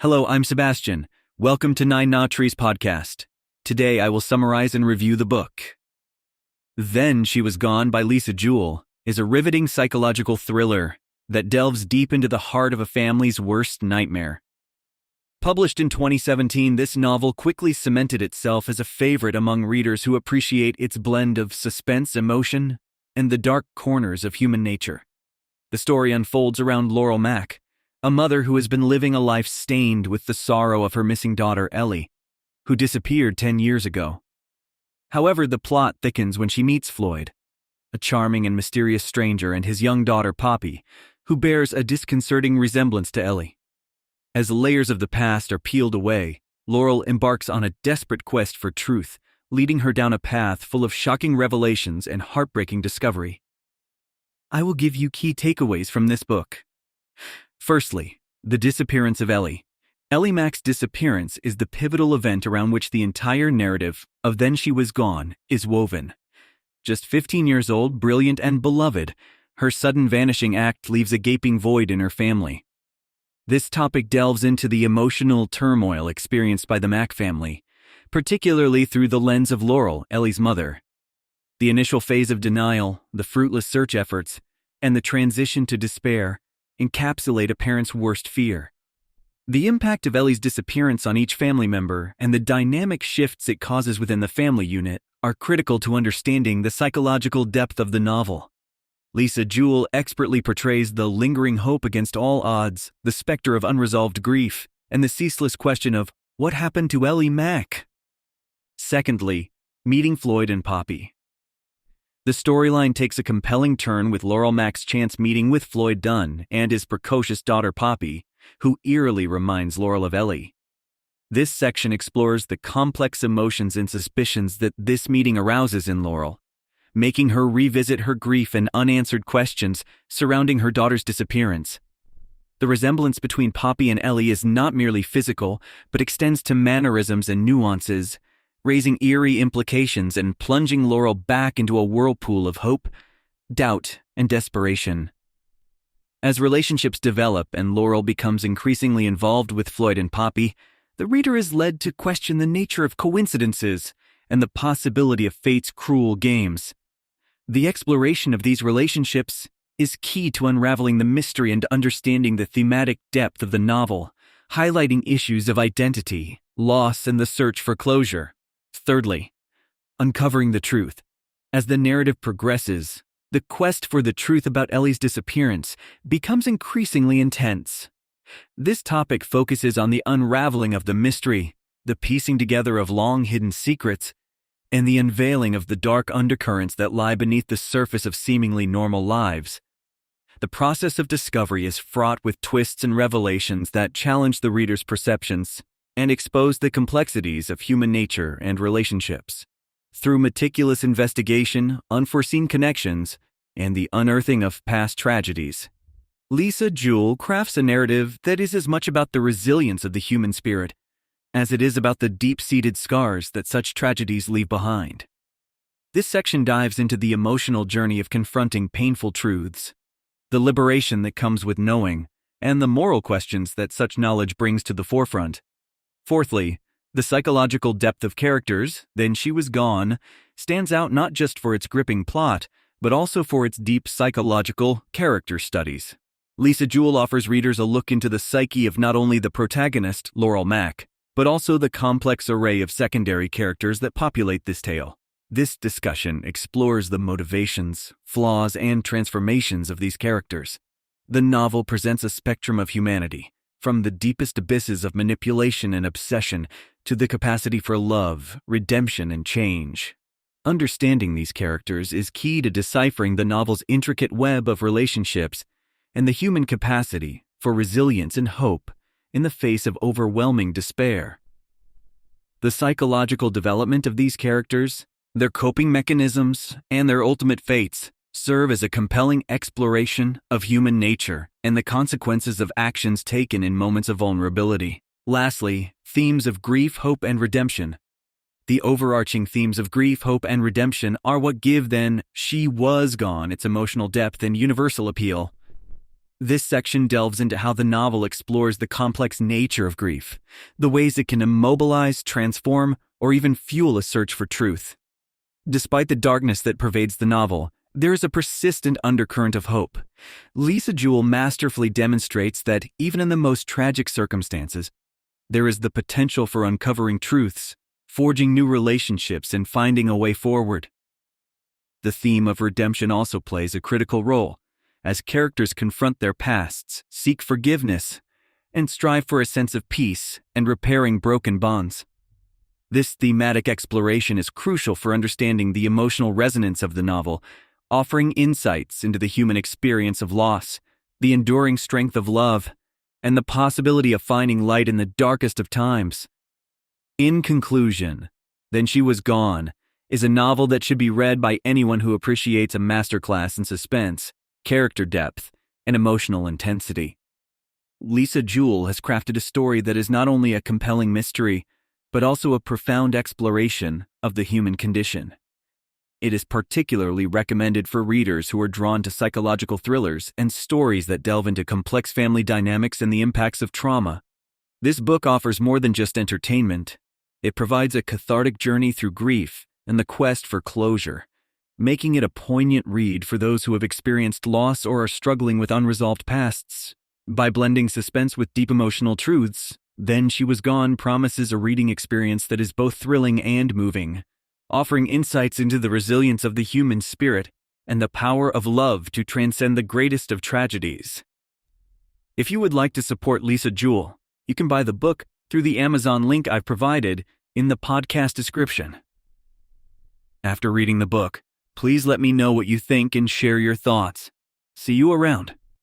Hello, I'm Sebastian. Welcome to Nine Na Trees podcast. Today I will summarize and review the book. Then She Was Gone by Lisa Jewell is a riveting psychological thriller that delves deep into the heart of a family's worst nightmare. Published in 2017, this novel quickly cemented itself as a favorite among readers who appreciate its blend of suspense, emotion, and the dark corners of human nature. The story unfolds around Laurel Mack, a mother who has been living a life stained with the sorrow of her missing daughter Ellie, who disappeared 10 years ago. However, the plot thickens when she meets Floyd, a charming and mysterious stranger, and his young daughter Poppy, who bears a disconcerting resemblance to Ellie. As layers of the past are peeled away, Laurel embarks on a desperate quest for truth, leading her down a path full of shocking revelations and heartbreaking discovery. I will give you key takeaways from this book. Firstly, the disappearance of Ellie. Ellie Mack's disappearance is the pivotal event around which the entire narrative of Then She Was Gone is woven. Just 15 years old, brilliant and beloved, her sudden vanishing act leaves a gaping void in her family. This topic delves into the emotional turmoil experienced by the Mack family, particularly through the lens of Laurel, Ellie's mother. The initial phase of denial, the fruitless search efforts, and the transition to despair encapsulate a parent's worst fear. The impact of Ellie's disappearance on each family member and the dynamic shifts it causes within the family unit are critical to understanding the psychological depth of the novel. Lisa Jewell expertly portrays the lingering hope against all odds, the specter of unresolved grief, and the ceaseless question of what happened to Ellie Mack. Secondly, meeting Floyd and Poppy. The storyline takes a compelling turn with Laurel Mack's chance meeting with Floyd Dunn and his precocious daughter Poppy, who eerily reminds Laurel of Ellie. This section explores the complex emotions and suspicions that this meeting arouses in Laurel, making her revisit her grief and unanswered questions surrounding her daughter's disappearance. The resemblance between Poppy and Ellie is not merely physical, but extends to mannerisms and nuances, raising eerie implications and plunging Laurel back into a whirlpool of hope, doubt, and desperation. As relationships develop and Laurel becomes increasingly involved with Floyd and Poppy, the reader is led to question the nature of coincidences and the possibility of fate's cruel games. The exploration of these relationships is key to unraveling the mystery and understanding the thematic depth of the novel, highlighting issues of identity, loss, and the search for closure. Thirdly, uncovering the truth. As the narrative progresses, the quest for the truth about Ellie's disappearance becomes increasingly intense. This topic focuses on the unraveling of the mystery, the piecing together of long-hidden secrets, and the unveiling of the dark undercurrents that lie beneath the surface of seemingly normal lives. The process of discovery is fraught with twists and revelations that challenge the reader's perceptions and expose the complexities of human nature and relationships. Through meticulous investigation, unforeseen connections, and the unearthing of past tragedies, Lisa Jewell crafts a narrative that is as much about the resilience of the human spirit as it is about the deep-seated scars that such tragedies leave behind. This section dives into the emotional journey of confronting painful truths, the liberation that comes with knowing, and the moral questions that such knowledge brings to the forefront. Fourthly, the psychological depth of characters, Then She Was Gone, stands out not just for its gripping plot, but also for its deep psychological character studies. Lisa Jewell offers readers a look into the psyche of not only the protagonist, Laurel Mack, but also the complex array of secondary characters that populate this tale. This discussion explores the motivations, flaws, and transformations of these characters. The novel presents a spectrum of humanity, from the deepest abysses of manipulation and obsession to the capacity for love, redemption, and change. Understanding these characters is key to deciphering the novel's intricate web of relationships and the human capacity for resilience and hope in the face of overwhelming despair. The psychological development of these characters, their coping mechanisms, and their ultimate fates serve as a compelling exploration of human nature and the consequences of actions taken in moments of vulnerability. Lastly, themes of grief, hope, and redemption. The overarching themes of grief, hope, and redemption are what give Then She Was Gone its emotional depth and universal appeal. This section delves into how the novel explores the complex nature of grief, the ways it can immobilize, transform, or even fuel a search for truth. Despite the darkness that pervades the novel, there is a persistent undercurrent of hope. Lisa Jewell masterfully demonstrates that even in the most tragic circumstances, there is the potential for uncovering truths, forging new relationships, and finding a way forward. The theme of redemption also plays a critical role, as characters confront their pasts, seek forgiveness, and strive for a sense of peace and repairing broken bonds. This thematic exploration is crucial for understanding the emotional resonance of the novel, offering insights into the human experience of loss, the enduring strength of love, and the possibility of finding light in the darkest of times. In conclusion, Then She Was Gone is a novel that should be read by anyone who appreciates a masterclass in suspense, character depth, and emotional intensity. Lisa Jewell has crafted a story that is not only a compelling mystery, but also a profound exploration of the human condition. It is particularly recommended for readers who are drawn to psychological thrillers and stories that delve into complex family dynamics and the impacts of trauma. This book offers more than just entertainment. It provides a cathartic journey through grief and the quest for closure, making it a poignant read for those who have experienced loss or are struggling with unresolved pasts. By blending suspense with deep emotional truths, Then She Was Gone promises a reading experience that is both thrilling and moving, offering insights into the resilience of the human spirit and the power of love to transcend the greatest of tragedies. If you would like to support Lisa Jewell, you can buy the book through the Amazon link I've provided in the podcast description. After reading the book, please let me know what you think and share your thoughts. See you around.